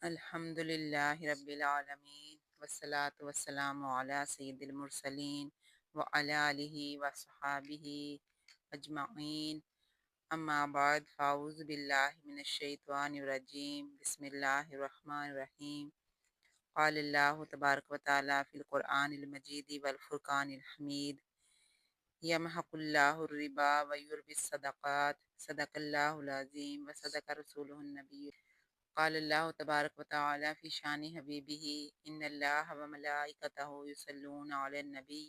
الحمد للہ رب العالمین والصلاة والسلام علی سید المرسلین وعلی آلہ وصحابہ اجمعین اما بعد فاعوذ باللہ من الشیطان الرجیم بسم اللہ الرحمن الرحیم قال اللہ تبارک و تعالی فی القرآن المجید والفرقان الحمید یمحق اللہ الربا ویربی الصدقات صدق اللہ العظیم وصدق رسولہ النبی قال اللہ تبارک و تعالی فی شان حبیبہ ان اللہ و ملائکتہ یصلون علی النبی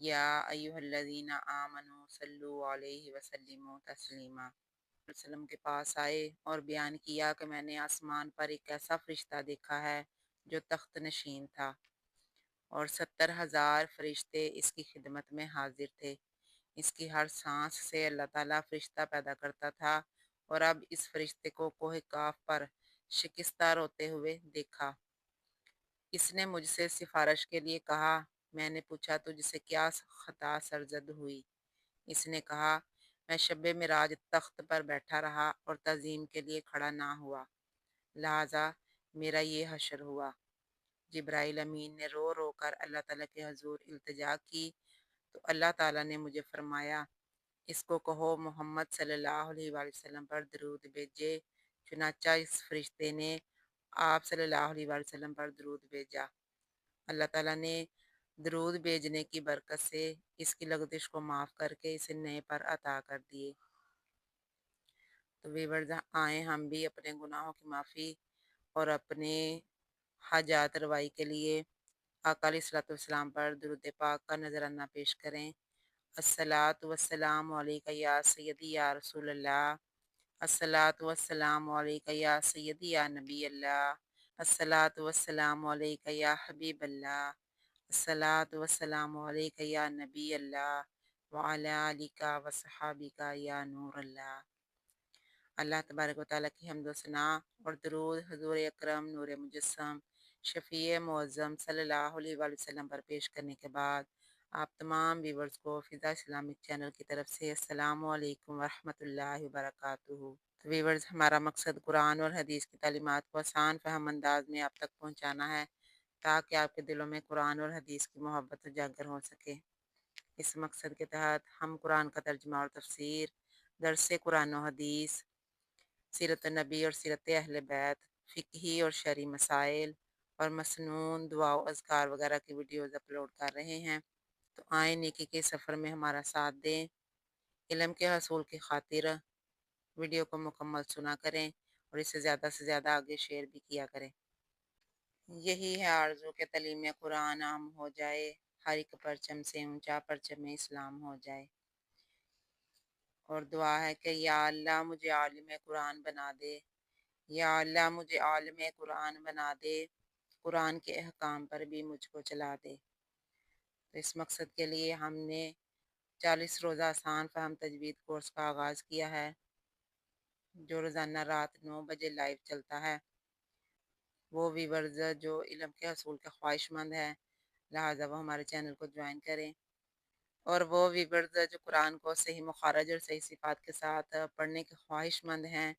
یا ایہا الذین آمنوا صلوا علیہ وسلموا تسلیما۔ وسلم کے پاس آئے اور بیان کیا کہ میں نے آسمان پر ایک ایسا فرشتہ دیکھا ہے جو تخت نشین تھا اور 70,000 فرشتے اس کی خدمت میں حاضر تھے۔ اس کی ہر سانس سے اللہ تعالیٰ فرشتہ پیدا کرتا تھا، اور اب اس فرشتے کو کوہ کاف پر شکستہ روتے ہوئے دیکھا۔ اس نے مجھ سے سفارش کے لیے کہا۔ میں نے پوچھا تجھ سے کیا خطا سرزد ہوئی؟ اس نے کہا میں شب معراج تخت پر بیٹھا رہا اور تعظیم کے لیے کھڑا نہ ہوا، لہٰذا میرا یہ حشر ہوا۔ جبرائیل امین نے رو رو کر اللہ تعالیٰ کے حضور التجا کی تو اللہ تعالیٰ نے مجھے فرمایا اس کو کہو محمد صلی اللہ علیہ وآلہ وسلم پر درود بھیجے۔ چنانچہ اس فرشتے نے آپ صلی اللہ علیہ وآلہ وسلم پر درود بھیجا۔ اللہ تعالیٰ نے درود بھیجنے کی برکت سے اس کی لغزش کو معاف کر کے اسے نئے پر عطا کر دیے۔ تو ویورز آئیں ہم بھی اپنے گناہوں کی معافی اور اپنے حاجات روائی کے لیے آقا علیہ الصلوۃ والسلام پر درود پاک کا نذرانہ پیش کریں۔ الصلاۃ والسلام علیکہ یا سیدی یا رسول اللہ، الصلاۃ والسلام علیکہ یا سیدی یا نبی اللہ، الصلاۃ والسلام علیکہ یا حبیب اللہ، الصلاۃ والسلام علیکہ یا نبی اللہ وعلی آلک وصحابک یا نور اللہ۔ اللہ تبارک و تعالیٰ کی حمد و ثنا اور درود حضور اکرم نور مجسم شفیع معظم صلی اللہ علیہ وآلہ وسلم پر پیش کرنے کے بعد آپ تمام ویورز کو فضا اسلامک چینل کی طرف سے السلام علیکم ورحمۃ اللہ وبرکاتہ۔ تو ویورز ہمارا مقصد قرآن اور حدیث کی تعلیمات کو آسان فہم انداز میں آپ تک پہنچانا ہے تاکہ آپ کے دلوں میں قرآن اور حدیث کی محبت اجاگر ہو سکے۔ اس مقصد کے تحت ہم قرآن کا ترجمہ اور تفسیر، درس قرآن و حدیث، سیرت النبی اور سیرت اہل بیت، فقہی اور شرعی مسائل اور مسنون دعا و اذکار وغیرہ کی ویڈیوز اپلوڈ کر رہے ہیں۔ تو آئیں نیکی کے سفر میں ہمارا ساتھ دیں۔ علم کے حصول کی خاطر ویڈیو کو مکمل سنا کریں اور اسے زیادہ سے زیادہ آگے شیئر بھی کیا کریں۔ یہی ہے آرزو کہ تعلیم قرآن عام ہو جائے، ہر ایک پرچم سے اونچا پرچم اسلام ہو جائے۔ اور دعا ہے کہ یا اللہ مجھے عالم قرآن بنا دے، یا اللہ مجھے عالم قرآن بنا دے، قرآن کے احکام پر بھی مجھ کو چلا دے۔ تو اس مقصد کے لیے ہم نے 40 روزہ آسان فہم تجوید کورس کا آغاز کیا ہے، جو روزانہ رات 9 بجے لائیو چلتا ہے۔ وہ ویورز جو علم کے حصول کے خواہش مند ہیں لہٰذا وہ ہمارے چینل کو جوائن کریں، اور وہ ویورز جو قرآن کو صحیح مخارج اور صحیح صفات کے ساتھ پڑھنے کے خواہش مند ہیں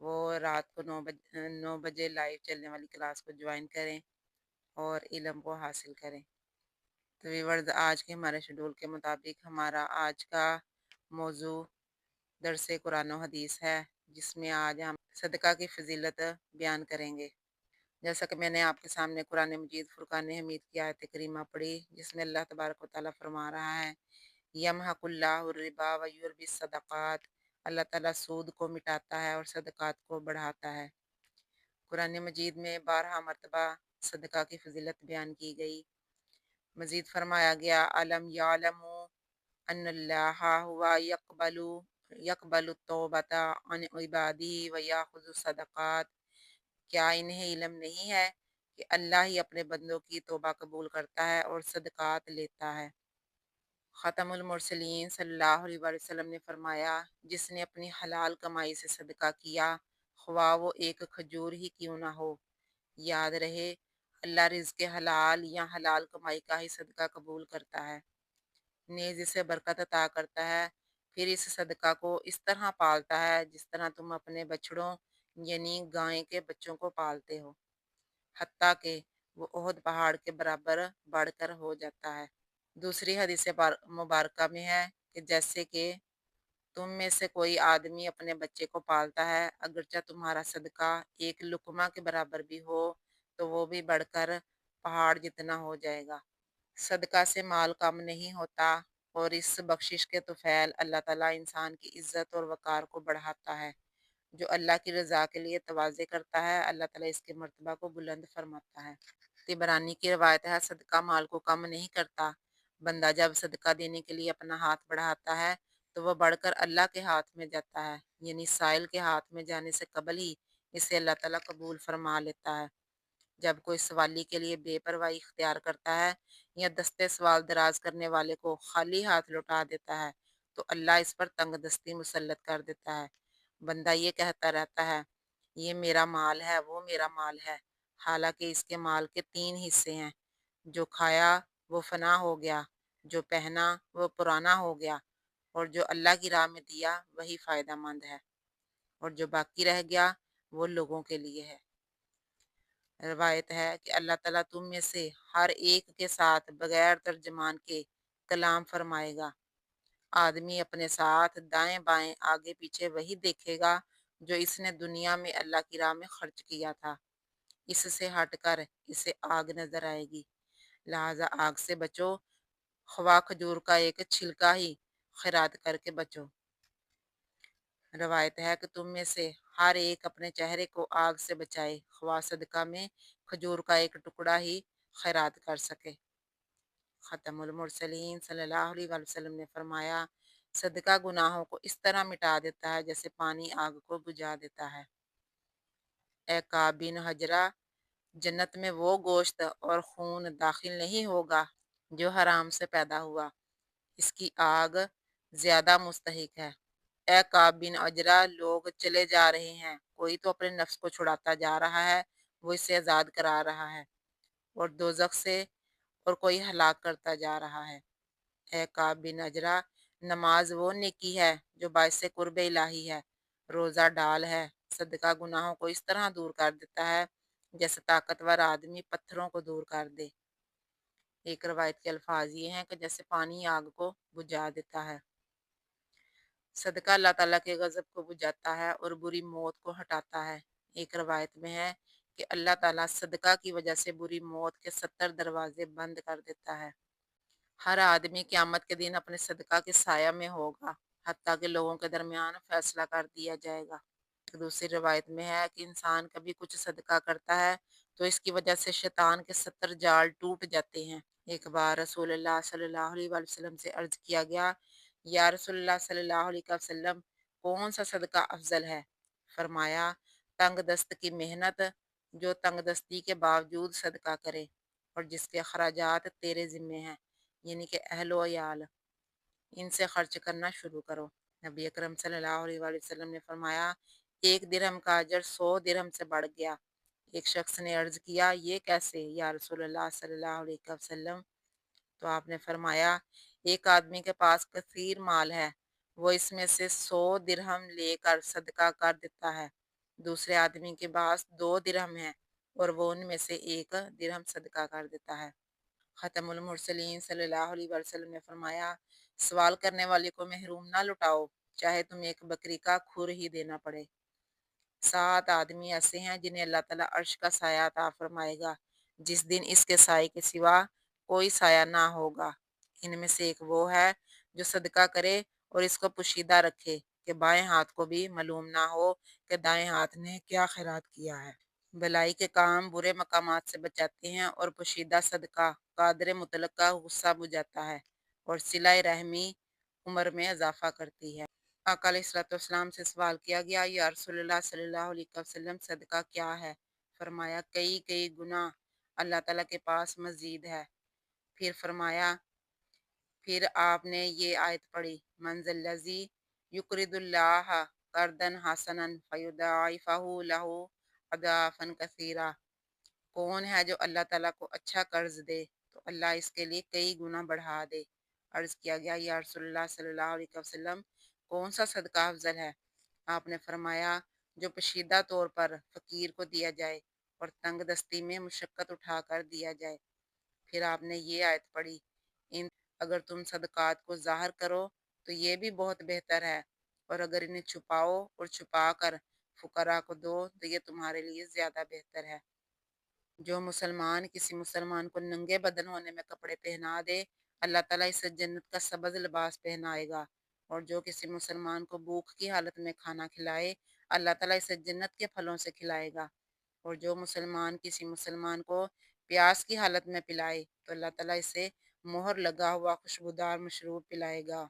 وہ رات کو 9 بجے لائیو چلنے والی کلاس کو جوائن کریں اور علم کو حاصل کریں۔ تو ویورز آج کے ہمارے شیڈول کے مطابق ہمارا آج کا موضوع درس قرآن و حدیث ہے، جس میں آج ہم صدقہ کی فضیلت بیان کریں گے۔ جیسا کہ میں نے آپ کے سامنے قرآن مجید فرقان حمید کی آیت کریمہ پڑھی، جس میں اللہ تبارک و تعالیٰ فرما رہا ہے یمحق اللہ الربا ویربی الصدقات، اللہ تعالیٰ سود کو مٹاتا ہے اور صدقات کو بڑھاتا ہے۔ قرآن مجید میں 12 مرتبہ صدقہ کی فضیلت بیان کی گئی۔ مزید فرمایا گیا علم یعلموا ان اللہ ہوا یقبل التوبۃ عن عبادہ ویاخذ الصدقات، کیا انہیں علم نہیں ہے کہ اللہ ہی اپنے بندوں کی توبہ قبول کرتا ہے اور صدقات لیتا ہے۔ ختم المرسلین صلی اللہ علیہ وآلہ وسلم نے فرمایا جس نے اپنی حلال کمائی سے صدقہ کیا خواہ وہ ایک کھجور ہی کیوں نہ ہو، یاد رہے اللہ رزق حلال یا حلال کمائی کا ہی صدقہ قبول کرتا ہے، نیز اسے برکت عطا کرتا ہے، پھر اس صدقہ کو اس طرح پالتا ہے جس طرح تم اپنے بچڑوں یعنی گائے کے بچوں کو پالتے ہو، حتیٰ کہ وہ احد پہاڑ کے برابر بڑھ کر ہو جاتا ہے۔ دوسری حدیث مبارکہ میں ہے کہ جیسے کہ تم میں سے کوئی آدمی اپنے بچے کو پالتا ہے، اگرچہ تمہارا صدقہ ایک لقمہ کے برابر بھی ہو تو وہ بھی بڑھ کر پہاڑ جتنا ہو جائے گا۔ صدقہ سے مال کم نہیں ہوتا، اور اس بخشش کے طفیل اللہ تعالیٰ انسان کی عزت اور وقار کو بڑھاتا ہے۔ جو اللہ کی رضا کے لیے تواضع کرتا ہے، اللہ تعالیٰ اس کے مرتبہ کو بلند فرماتا ہے۔ طبرانی کی روایت ہے، صدقہ مال کو کم نہیں کرتا، بندہ جب صدقہ دینے کے لیے اپنا ہاتھ بڑھاتا ہے تو وہ بڑھ کر اللہ کے ہاتھ میں جاتا ہے، یعنی سائل کے ہاتھ میں جانے سے قبل ہی اسے اللہ تعالیٰ قبول فرما لیتا ہے۔ جب کوئی سوالی کے لیے بے پرواہی اختیار کرتا ہے یا دستے سوال دراز کرنے والے کو خالی ہاتھ لوٹا دیتا ہے تو اللہ اس پر تنگ دستی مسلط کر دیتا ہے۔ بندہ یہ کہتا رہتا ہے، یہ میرا مال ہے، وہ میرا مال ہے، حالانکہ اس کے مال کے 3 حصے ہیں۔ جو کھایا وہ فنا ہو گیا، جو پہنا وہ پرانا ہو گیا، اور جو اللہ کی راہ میں دیا وہی فائدہ مند ہے، اور جو باقی رہ گیا وہ لوگوں کے لیے ہے۔ روایت ہے کہ اللہ تعالیٰ تم میں سے ہر ایک کے ساتھ بغیر ترجمان کے کلام فرمائے گا۔ آدمی اپنے ساتھ دائیں بائیں آگے پیچھے وہی دیکھے گا جو اس نے دنیا میں اللہ کی راہ میں خرچ کیا تھا، اس سے ہٹ کر اسے آگ نظر آئے گی، لہٰذا آگ سے بچو، خواہ کھجور کا ایک چھلکا ہی خیرات کر کے بچو۔ روایت ہے کہ تم میں سے ہر ایک اپنے چہرے کو آگ سے بچائے، خواہ صدقہ میں کھجور کا ایک ٹکڑا ہی خیرات کر سکے۔ ختم المرسلین صلی اللہ علیہ وآلہ وسلم نے فرمایا، صدقہ گناہوں کو اس طرح مٹا دیتا ہے جیسے پانی آگ کو بجھا دیتا ہے۔ اے کعب بن حجرہ، جنت میں وہ گوشت اور خون داخل نہیں ہوگا جو حرام سے پیدا ہوا، اس کی آگ زیادہ مستحق ہے۔ اے کعب بن عجرہ، لوگ چلے جا رہے ہیں، کوئی تو اپنے نفس کو چھڑاتا جا رہا ہے، وہ اسے آزاد کرا رہا ہے، اور دوزخ سے، اور کوئی ہلاک کرتا جا رہا ہے۔ اے کعب بن عجرہ، نماز وہ نیکی ہے جو باعث قرب الہی ہے، روزہ ڈال ہے، صدقہ گناہوں کو اس طرح دور کر دیتا ہے جیسے طاقتور آدمی پتھروں کو دور کر دے۔ ایک روایت کے الفاظ یہ ہیں کہ جیسے پانی آگ کو بجھا دیتا ہے۔ صدقہ اللہ تعالیٰ کے غضب کو بجھاتا ہے اور بری موت کو ہٹاتا ہے۔ ایک روایت میں ہے کہ اللہ تعالیٰ صدقہ کی وجہ سے بری موت کے 70 دروازے بند کر دیتا ہے۔ ہر آدمی قیامت کے دن اپنے صدقہ کے سایہ میں ہوگا، حتیٰ کہ لوگوں کے درمیان فیصلہ کر دیا جائے گا۔ دوسری روایت میں ہے کہ انسان کبھی کچھ صدقہ کرتا ہے تو اس کی وجہ سے شیطان کے 70 جال ٹوٹ جاتے ہیں۔ ایک بار رسول اللہ صلی اللہ علیہ وآلہ وسلم سے عرض کیا گیا، یا رسول اللہ صلی اللہ علیہ وسلم، کون سا صدقہ افضل ہے؟ فرمایا، تنگ دست کی محنت، جو تنگ دستی کے باوجود صدقہ کرے اور جس کے اخراجات تیرے ذمے ہیں، یعنی کہ اہل و عیال، ان سے خرچ کرنا شروع کرو۔ نبی اکرم صلی اللہ علیہ وآلہ وسلم نے فرمایا، 1 درہم کا اجر 100 درہم سے بڑھ گیا۔ ایک شخص نے عرض کیا، یہ کیسے یا رسول اللہ صلی اللہ علیہ وسلم؟ تو آپ نے فرمایا، ایک آدمی کے پاس کثیر مال ہے، وہ اس میں سے 100 درہم لے کر صدقہ کر دیتا ہے، دوسرے آدمی کے پاس 2 درہم ہے اور وہ ان میں سے 1 درہم صدقہ کر دیتا ہے۔ ختم المرسلین صلی اللہ علیہ وسلم نے فرمایا، سوال کرنے والے کو محروم نہ لٹاؤ، چاہے تم ایک بکری کا کھر ہی دینا پڑے۔ 7 آدمی ایسے ہیں جنہیں اللہ تعالیٰ عرش کا سایہ عطا فرمائے گا، جس دن اس کے سائے کے سوا کوئی سایہ نہ ہوگا۔ ان میں سے ایک وہ ہے جو صدقہ کرے اور اس کو پوشیدہ رکھے کہ بائیں ہاتھ کو بھی معلوم نہ ہو کہ دائیں ہاتھ نے کیا خیرات کیا ہے۔ بلائی کے کام برے مقامات سے بچاتے ہیں، اور پوشیدہ صدقہ قادر مطلق کا غصہ بجھاتا ہے اور صلہ رحمی عمر میں اضافہ کرتی ہے۔ آقا علیہ الصلوۃ والسلام سے سوال کیا گیا، یا رسول اللہ صلی اللہ علیہ وسلم، صدقہ کیا ہے؟ فرمایا، کئی گناہ اللہ تعالیٰ کے پاس مزید ہے۔ پھر آپ نے یہ آیت پڑھی، من ذا الذی یقرض اللہ قرضا حسنا فیضاعفہ لہ اضعافا کثیرہ، کون ہے جو اللہ تعالیٰ کو اچھا قرض دے تو اللہ اس کے لیے کئی گنا بڑھا دے۔ عرض کیا گیا، یا رسول اللہ صلی اللہ علیہ وسلم، کون سا صدقہ افضل ہے؟ آپ نے فرمایا، جو پشیدہ طور پر فقیر کو دیا جائے اور تنگ دستی میں مشقت اٹھا کر دیا جائے۔ پھر آپ نے یہ آیت پڑھی، ان اگر تم صدقات کو ظاہر کرو تو یہ بھی بہت بہتر ہے، اور اگر انہیں چھپاؤ اور چھپا کر فقراء کو دو تو یہ تمہارے لیے زیادہ بہتر ہے۔ جو مسلمان کسی مسلمان کو ننگے بدن ہونے میں کپڑے پہنا دے، اللہ تعالیٰ اسے جنت کا سبز لباس پہنائے گا، اور جو کسی مسلمان کو بھوک کی حالت میں کھانا کھلائے، اللہ تعالیٰ اسے جنت کے پھلوں سے کھلائے گا، اور جو مسلمان کسی مسلمان کو پیاس کی حالت میں پلائے تو اللہ تعالیٰ اسے مہر لگا ہوا خوشبودار مشروب پلائے گا۔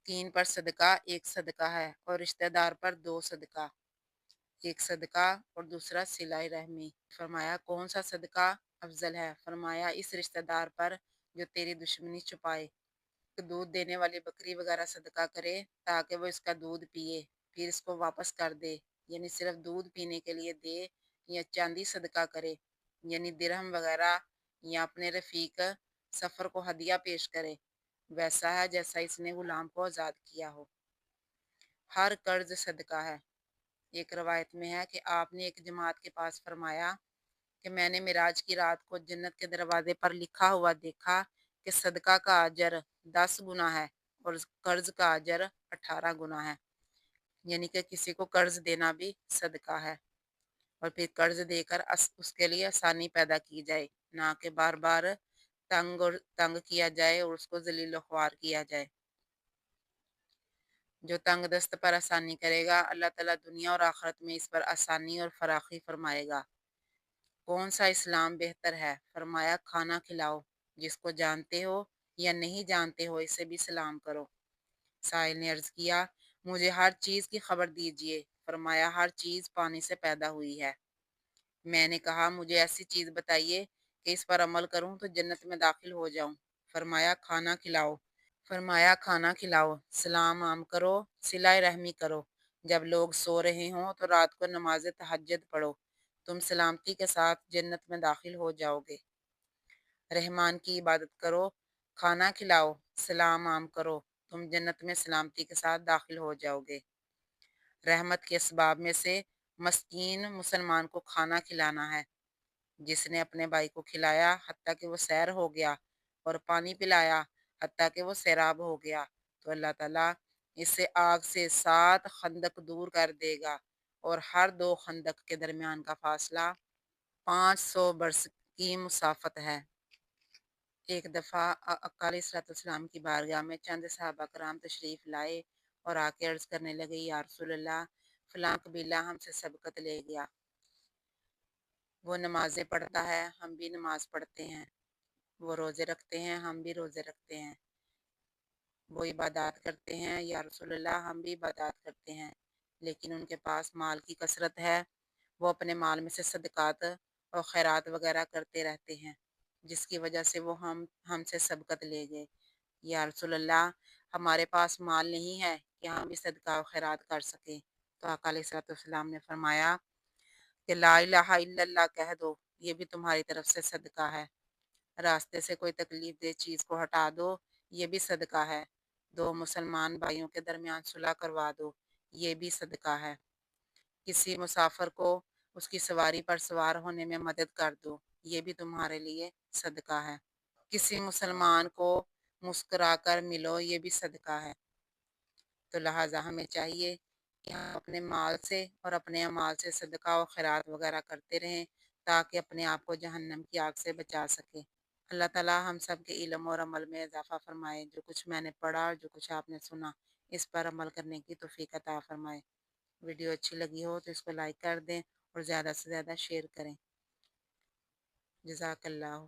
تین پر صدقہ ایک صدقہ ہے، اور رشتہ دار پر دو صدقہ، ایک صدقہ اور دوسرا صلہ رحمی۔ فرمایا کون سا صدقہ افضل ہے؟ فرمایا اس رشتہ دار پر جو تیری دشمنی چھپائے۔ دودھ دینے والی بکری وغیرہ صدقہ کرے تاکہ وہ اس کا دودھ پیے، پھر اس کو واپس کر دے، یعنی صرف دودھ پینے کے لیے دے، یا چاندی صدقہ کرے، یعنی درہم وغیرہ، یا اپنے رفیق سفر کو ہدیہ پیش کرے، ویسا ہے جیسا اس نے غلام کو آزاد کیا ہو۔ ہر قرض صدقہ ہے۔ ایک روایت میں ہے کہ آپ نے ایک جماعت کے پاس فرمایا کہ میں نے معراج کی رات کو جنت کے دروازے پر لکھا ہوا دیکھا کہ صدقہ کا اجر 10 گنا ہے اور قرض کا اجر 18 گنا ہے، یعنی کہ کسی کو قرض دینا بھی صدقہ ہے، اور پھر قرض دے کر اس کے لیے آسانی پیدا کی جائے، نہ کہ بار بار تنگ کیا جائے اور اس کو ذلیل و خوار کیا جائے۔ جو تنگ دست پر آسانی کرے گا، اللہ تعالیٰ دنیا اور آخرت میں اس پر آسانی اور فراخی فرمائے گا۔ کون سا اسلام بہتر ہے؟ فرمایا کھانا کھلاؤ، جس کو جانتے ہو یا نہیں جانتے ہو اسے بھی سلام کرو۔ سائل نے عرض کیا مجھے ہر چیز کی خبر دیجیے۔ فرمایا ہر چیز پانی سے پیدا ہوئی ہے۔ میں نے کہا مجھے ایسی چیز بتائیے کہ اس پر عمل کروں تو جنت میں داخل ہو جاؤں۔ فرمایا کھانا کھلاؤ۔ فرمایا کھانا کھلاؤ، سلام عام کرو، صلہ رحمی کرو، جب لوگ سو رہے ہوں تو رات کو نماز تہجد پڑھو، تم سلامتی کے ساتھ جنت میں داخل ہو جاؤ گے۔ رحمان کی عبادت کرو، کھانا کھلاؤ، سلام عام کرو، تم جنت میں سلامتی کے ساتھ داخل ہو جاؤ گے۔ رحمت کے اسباب میں سے مسکین مسلمان کو کھانا کھلانا ہے۔ جس نے اپنے بھائی کو کھلایا حتیٰ کہ وہ سیر ہو گیا، اور پانی پلایا حتیٰ کہ وہ سیراب ہو گیا، تو اللہ تعالیٰ اس سے آگ سے 7 خندق دور کر دے گا، اور ہر 2 خندق کے درمیان کا فاصلہ 500 برس کی مسافت ہے۔ ایک دفعہ آقا علیہ الصلوۃ والسلام کی بارگاہ میں چند صحابہ کرام تشریف لائے اور آ کے عرض کرنے لگے یا رسول اللہ فلاں قبیلہ ہم سے سبقت لے گیا، وہ نمازیں پڑھتا ہے، ہم بھی نماز پڑھتے ہیں، وہ روزے رکھتے ہیں، ہم بھی روزے رکھتے ہیں، وہ عبادات کرتے ہیں یا رسول اللہ ہم بھی عبادات کرتے ہیں، لیکن ان کے پاس مال کی کثرت ہے، وہ اپنے مال میں سے صدقات اور خیرات وغیرہ کرتے رہتے ہیں، جس کی وجہ سے وہ ہم سے سبقت لے گئے۔ یا رسول اللہ ہمارے پاس مال نہیں ہے کہ ہم بھی صدقہ و خیرات کر سکیں، تو آقا علیہ الصلوۃ والسلام نے فرمایا کہ لا الہ الا اللہ کہہ دو، یہ بھی تمہاری طرف سے صدقہ ہے۔ راستے سے کوئی تکلیف دہ چیز کو ہٹا دو، یہ بھی صدقہ ہے۔ 2 مسلمان بھائیوں کے درمیان صلح کروا دو، یہ بھی صدقہ ہے۔ کسی مسافر کو اس کی سواری پر سوار ہونے میں مدد کر دو، یہ بھی تمہارے لیے صدقہ ہے۔ کسی مسلمان کو مسکرا کر ملو، یہ بھی صدقہ ہے۔ تو لہٰذا ہمیں چاہیے کہ ہم اپنے مال سے اور اپنے اعمال سے صدقہ و خیرات وغیرہ کرتے رہیں تاکہ اپنے آپ کو جہنم کی آگ سے بچا سکیں۔ اللہ تعالیٰ ہم سب کے علم اور عمل میں اضافہ فرمائے۔ جو کچھ میں نے پڑھا اور جو کچھ آپ نے سنا اس پر عمل کرنے کی توفیق عطا فرمائے۔ ویڈیو اچھی لگی ہو تو اس کو لائک کر دیں اور زیادہ سے زیادہ شیئر کریں۔ جزاک اللہ۔